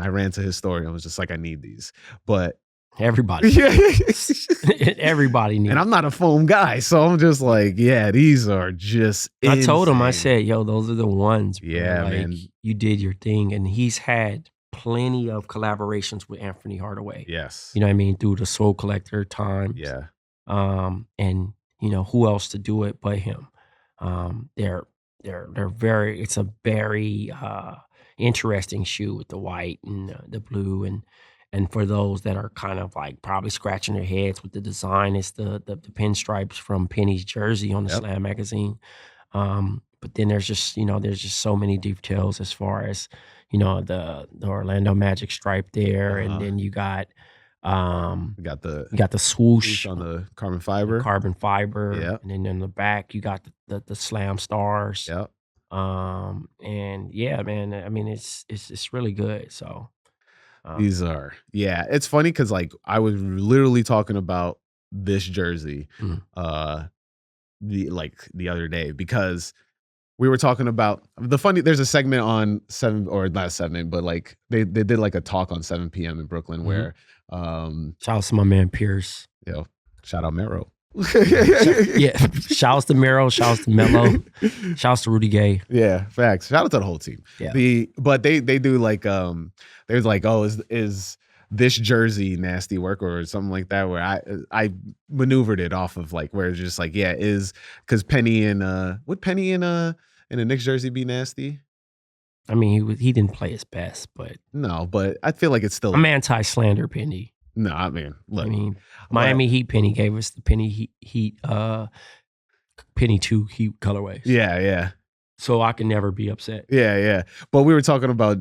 ran to his store and I was just like, I need these. But everybody. Everybody needs. And I'm not a foam guy, so I'm just like, yeah, these are just insane. I told him, I said, yo, those are the ones. Bro. Yeah, like, man. You did your thing. And he's had plenty of collaborations with Anthony Hardaway. Yes. You know what I mean? Through the Soul Collector times. Yeah. And you know, who else to do it but him? They're very, it's a very interesting shoe with the white and the blue, and for those that are kind of like probably scratching their heads with the design, it's the pinstripes from Penny's jersey on the Slam magazine. But then there's just so many details as far as, you know, the Orlando Magic stripe there, and then you got the swoosh on the carbon fiber. Yeah. And then in the back you got the Slam stars. Yep. And yeah, man, I mean it's really good. So these are, it's funny because like I was literally talking about this jersey the other day, because we were talking about there's a segment on 7, or not 7, but like they did like a talk on 7 p.m. in Brooklyn where shout out to my man Pierce. Shout out Mero. Shouts to Mero, shouts to Mello, shouts to Rudy Gay. Yeah, facts. Shout out to the whole team. Yeah. But they do like there's like, oh, is this jersey nasty work or something like that, where I maneuvered it off of like where it's just like, is because Penny and would Penny in a Knicks jersey be nasty? I mean, he didn't play his best, but no, but I feel like it's still I'm anti-slander Penny. No, I mean, look. I mean, Miami Heat Penny gave us the Penny Heat Penny 2 Heat colorways. Yeah. So I can never be upset. Yeah. But we were talking about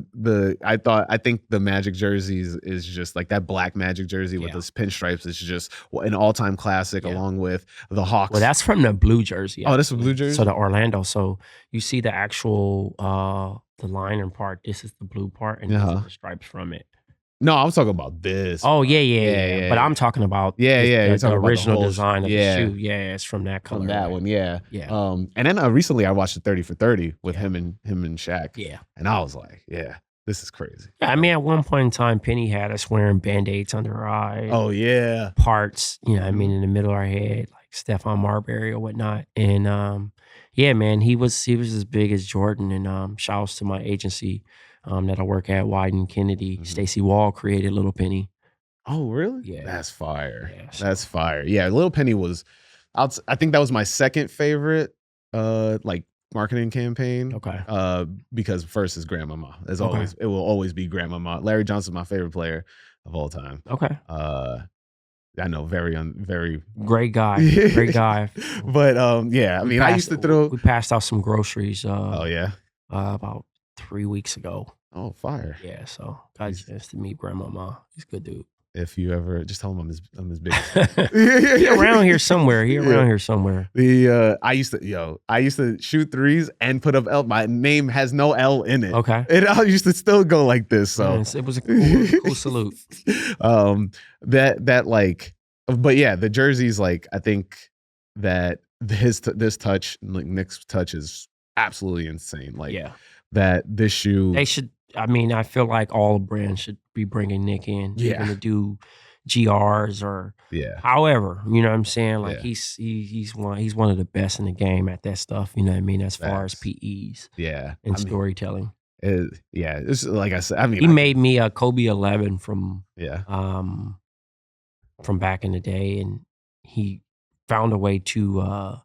I think the Magic jerseys is just like that black Magic jersey with those pinstripes is just an all-time classic, along with the Hawks. Well, that's from the blue jersey. Oh, this is blue jersey? So the Orlando. So you see the actual the liner part. This is the blue part, and these are the stripes from it. No, I'm talking about this. Oh yeah. But I'm talking about you're the talking about original whole, design of the shoe. Yeah, it's from that color. From that one, yeah. Yeah. And then recently I watched the 30 for 30 with him and Shaq. Yeah. And I was like, yeah, this is crazy. Yeah, I mean, at one point in time, Penny had us wearing Band-Aids under our eyes. Oh yeah. Parts, you know, I mean, in the middle of our head, like Stephon Marbury or whatnot. And yeah, man, he was as big as Jordan. And shouts to my agency that I work at, Wyden Kennedy. Stacey Wall created Little Penny. Oh, really? Yeah. That's fire. Yeah, That's fire. Yeah, Little Penny was, I think that was my second favorite like marketing campaign. Okay. Because first is Grandmama. As always, it will always be Grandmama. Larry Johnson's my favorite player of all time. Okay. I know, very great guy. Great guy. But yeah, I mean, I used to throw. We passed out some groceries. Oh yeah. About 3 weeks ago. Oh, fire. Yeah, so got a chance to meet Grandmama. He's a good dude. If you ever, just tell him I'm his big. He around here somewhere. Around here somewhere. I used to shoot threes and put up L. My name has no L in it. Okay. And I used to still go like this. So yes, it was a cool salute. That like, but yeah, the jerseys, like, I think that this touch, like Nick's touch, is absolutely insane. Like, that this shoe, they should. I mean, I feel like all brands should be bringing Nick in, even to do GRs or however, you know what I'm saying? Like he's one of the best in the game at that stuff, you know what I mean, as far as PEs. Yeah. And storytelling. It's like I said, I mean, he made me a Kobe 11 from back in the day, and he found a way to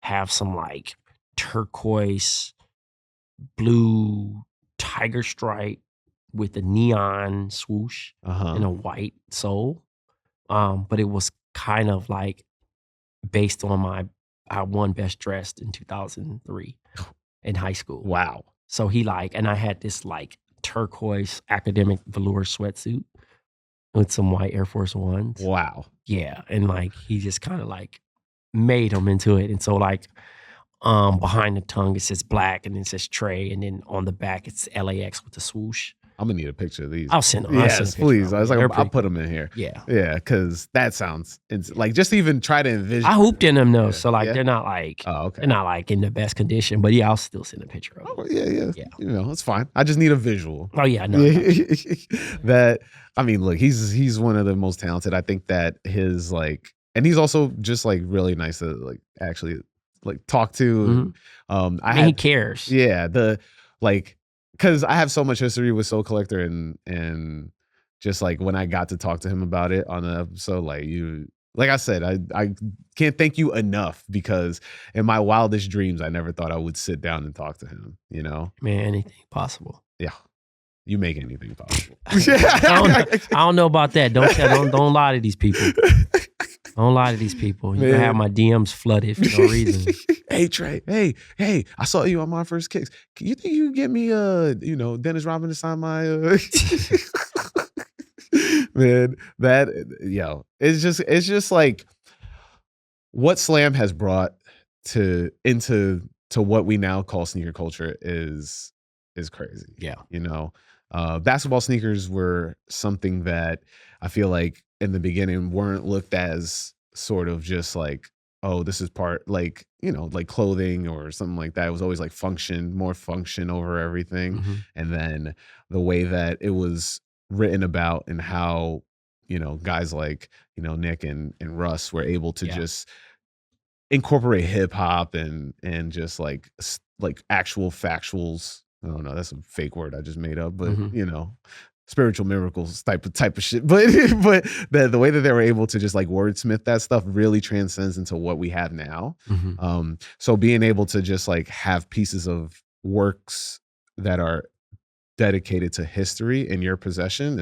have some like turquoise blue tiger stripe with a neon swoosh and a white sole. But it was kind of like based on I won Best Dressed in 2003 in high school. Wow. So and I had this like turquoise academic velour sweatsuit with some white Air Force Ones. Wow. Yeah. And like he just kind of like made them into it. And so like behind the tongue, it says black, and then it says Trey, and then on the back, it's LAX with the swoosh. I'm gonna need a picture of these. I'll send them. Yes, please. I was like, I'll put them in here. Yeah. Yeah, because that sounds, like, just even try to envision. I hooped in them though, so like they're not like, they're not like in the best condition, but yeah, I'll still send a picture of them. Oh, yeah. You know, it's fine. I just need a visual. Oh yeah, no. That, I mean, look, he's one of the most talented. I think that his like, and he's also just like really nice to like actually like talk to. He cares. Yeah, because I have so much history with Soul Collector, and just like when I got to talk to him about it on the episode, like I said, I can't thank you enough, because in my wildest dreams, I never thought I would sit down and talk to him, you know? Man, anything possible. Yeah. You make anything possible. I don't know about that. Don't lie to these people. Don't lie to these people. You can have my DMs flooded for no reason. Hey Trey, hey, I saw you on my first kicks. You think you can get me Dennis Rodman to sign my man, it's just like what Slam has brought into what we now call sneaker culture is crazy. Yeah. You know, basketball sneakers were something that I feel like in the beginning weren't looked as sort of just like, oh, this is part, like, you know, like clothing or something like that. It was always like more function over everything. And then the way that it was written about, and how, you know, guys like, you know, Nick and Russ were able to just incorporate hip hop and just like actual factuals. I don't know, that's a fake word I just made up, but you know, spiritual miracles type of shit. But the way that they were able to just like wordsmith that stuff really transcends into what we have now. So being able to just like have pieces of works that are dedicated to history in your possession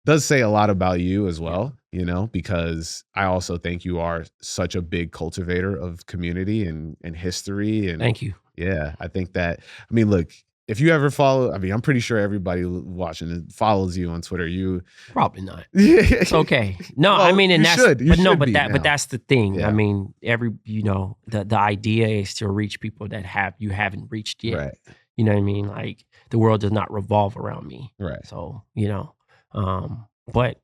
does say a lot about you as well, you know, because I also think you are such a big cultivator of community and history. And thank you. Yeah, I think that, I mean, look, if you ever follow, I mean, I'm pretty sure everybody watching it folloes you on Twitter. You probably not. It's okay. No, well, I mean, and but that's the thing. Yeah. I mean, the idea is to reach people that you haven't reached yet. Right. You know what I mean? Like, the world does not revolve around me. Right. So, you know, But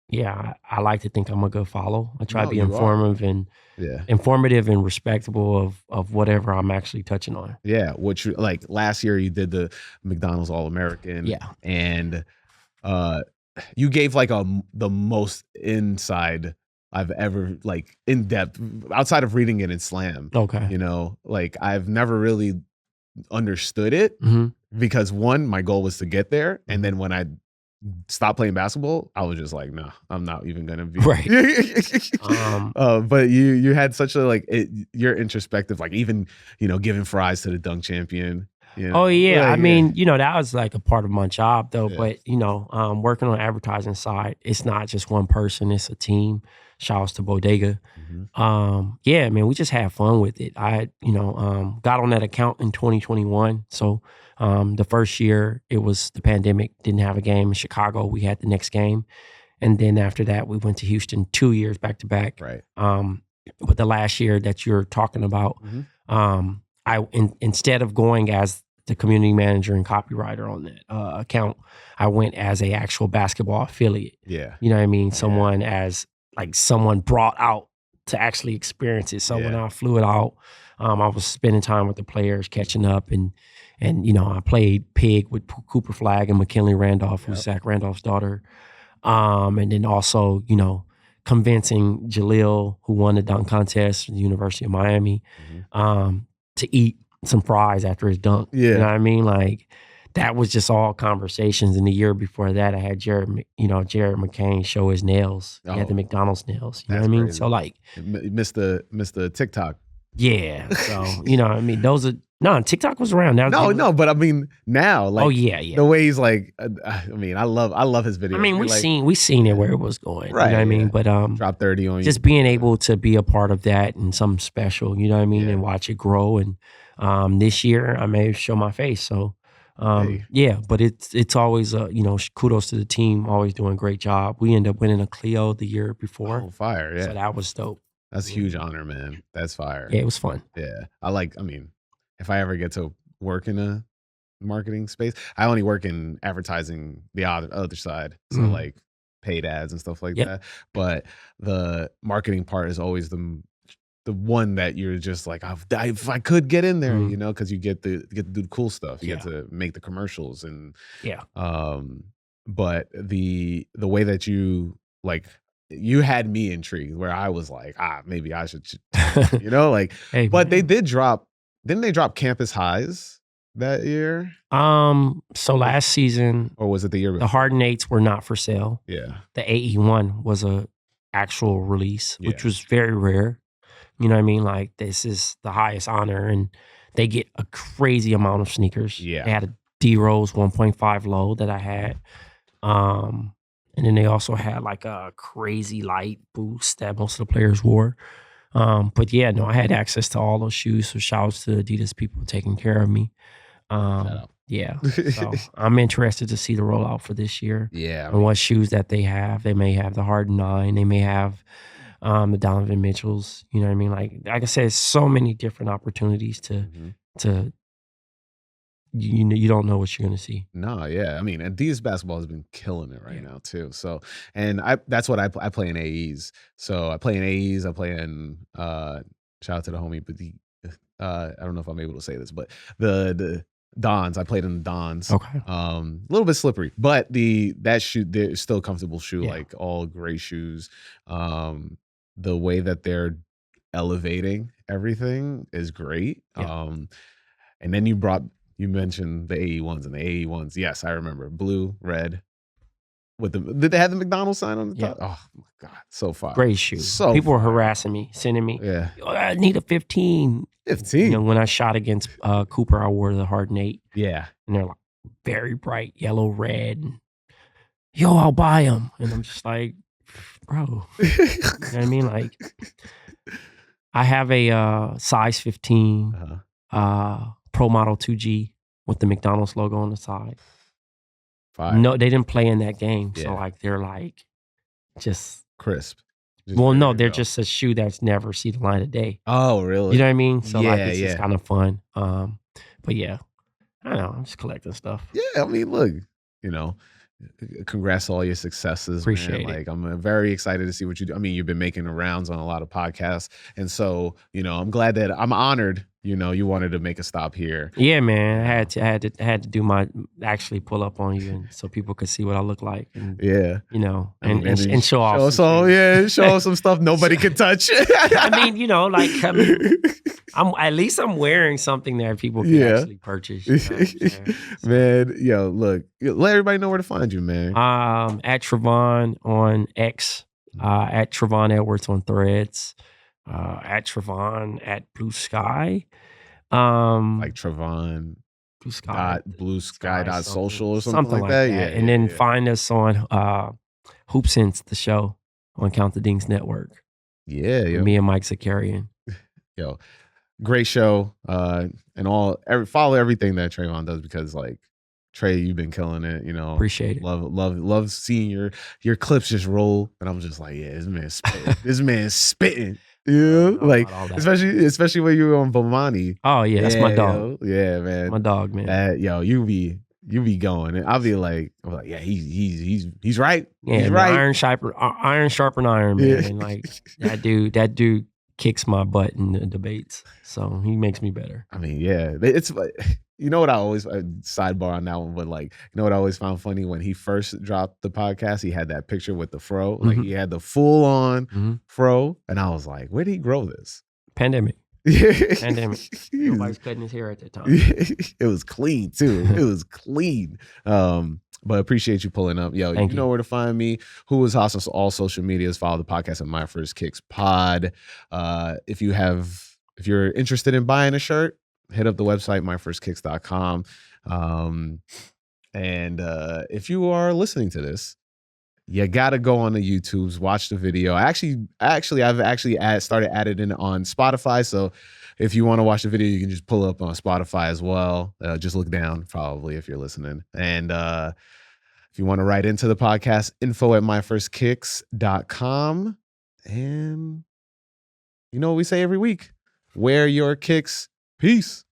yeah, I like to think I'm a good follow. I try to No, be you are. Yeah. informative and respectable of whatever I'm actually touching on. Yeah. Which like last year you did the McDonald's All-American. Yeah. And you gave like the most inside I've ever like in depth outside of reading it in Slam. Okay. You know, like I've never really understood it Mm-hmm. because one, my goal was to get there, and then when I stopped playing basketball, I was just like, no, I'm not even gonna be Right. But you had such a like you're introspective, like even giving fries to the dunk champion. Oh yeah, I Like, mean, that was like a part of my job though. Yeah. But working on the advertising side, it's not just one person; it's a team. Shouts to Bodega. Yeah, man, we just had fun with it. I, got on that account in 2021. So the first year it was the pandemic, didn't have a game in Chicago. We had the next game, and then after that, we went to Houston 2 years back to back. Right. But the last year that you're talking about, instead of going as the community manager and copywriter on that account, I went as a actual basketball affiliate. Yeah. You know what I mean? Someone someone brought out to actually experience it. So when I flew it out, I was spending time with the players, catching up, and I played Pig with Cooper Flagg and McKinley Randolph, who's Zach Randolph's daughter, and then also convincing Jaleel, who won the dunk contest at the University of Miami, to eat some fries after his dunk. Yeah. You know what I mean? Like that was just all conversations. And the year before that, I had Jared McCain show his nails. He had the McDonald's nails. You know what I mean? Crazy. So like, missed the TikTok. Yeah. So I mean, those are TikTok was around. No, but I mean now, like, yeah. the way he's like, I mean, I love his videos. I mean, we seen it where it was going. Right. You know what I mean? But drop 30 on you. Just being able to be a part of that and something special, you know what I mean, and watch it grow. And this year I may show my face. So yeah, but it's always kudos to the team, always doing a great job. We ended up winning a Clio the year before. Oh, fire! Yeah, so that was dope. That's a huge honor, man. That's fire. Yeah, it was fun. Yeah, I mean, if I ever get to work in a marketing space, I only work in advertising, the other side, so like paid ads and stuff like that. But the marketing part is always the one that you're just like, if I could get in there, because you get to do the cool stuff. You get to make the commercials and but the way that you had me intrigued, where I was like, maybe I should, like. Hey, but man. they didn't they drop Campus Highs that year? So last season, or was it the year before? The Harden 8s were not for sale. Yeah. The AE1 was a actual release, which was very rare. You know what I mean? Like, this is the highest honor, and they get a crazy amount of sneakers. Yeah. They had a D-Rose 1.5 low that I had. And then they also had like a crazy light boost that most of the players wore. But yeah, no, I had access to all those shoes. So shouts to Adidas people taking care of me. Yeah. So I'm interested to see the rollout for this year. Yeah. And what shoes that they have. They may have the Harden 9. They may have the Donovan Mitchells. You know what I mean? Like I said, so many different opportunities to you don't know what you're gonna see. No, yeah. I mean, Adidas basketball has been killing it right now too. So, and that's what I play in AEs. So I play in AEs. I play in shout out to the homie, but I don't know if I'm able to say this, but the Dons. I played in the Dons. Okay. A little bit slippery, but that shoe, they're still a comfortable shoe, like all gray shoes. The way that they're elevating everything is great. And then you mentioned the AE1s, and the AE1s. Yes, I remember. Blue, red. Did they have the McDonald's sign on the top? Oh my God, so far. Great shoe. So people were fire. harassing me, sending me. Yeah. I need a 15. 15. When I shot against Cooper, I wore the Harden 8. Yeah. And they're like very bright yellow, red. And, yo, I'll buy them. And I'm just like, bro. You know what I mean? Like, I have a size 15 Pro Model 2G with the McDonald's logo on the side. Fire. No, they didn't play in that game. So like they're like just crisp. They're just a shoe that's never see the light of day. Oh, really? You know what I mean? So like it's just kind of fun. But yeah, I don't know. I'm just collecting stuff. Yeah, I mean, look, congrats to all your successes. Appreciate man. it. Like, I'm very excited to see what you do. I mean, you've been making the rounds on a lot of podcasts. And so, I'm glad that I'm honored, you wanted to make a stop here. Yeah, man. I had to do my actually pull up on you, and so people could see what I look like. And, Yeah. and show off. Show off some stuff nobody can touch. I mean, I'm wearing something that people can actually purchase. Man, look, let everybody know where to find you, man. At Travonne on X, at Travonne Edwards on Threads, at Travonne at Blue Sky. Like Travonne Blue Sky social or something like that. Yeah. And then find us on Hoop Sense, the show on Count the Dings Network. Yeah. Me and Mike Zakarian. Yo, great show. And follow everything that Travonne does, because like Trey, you've been killing it. Appreciate it. Love seeing your clips just roll, and I'm just like, yeah, this man's spitting. This man's spitting. Yeah, like especially when you were on Bomani. Oh yeah, that's my dog. Yeah, man, my dog, man. You be going, and I'm like, yeah, he's right. Yeah, he's right. Iron sharpen iron, man. Yeah. Like that dude kicks my butt in the debates, so he makes me better. I mean, yeah, it's like, what I always sidebar on that one, but like, what I always found funny when he first dropped the podcast, he had that picture with the fro, like he had the full on fro, and I was like, where did he grow this? Pandemic. Nobody's cutting his hair at that time. It was clean too. It was clean. But appreciate you pulling up. Yo, you know where to find me. Who is House on all social medias. Follow the podcast at My First Kicks Pod. If you're interested in buying a shirt, hit up the website, myfirstkicks.com. And if you are listening to this, you gotta go on the YouTubes, watch the video. I've started adding it on Spotify. So if you want to watch the video, you can just pull up on Spotify as well. Just look down, probably, if you're listening. And if you want to write into the podcast, info@myfirstkicks.com. And you know what we say every week? Wear your kicks. Peace.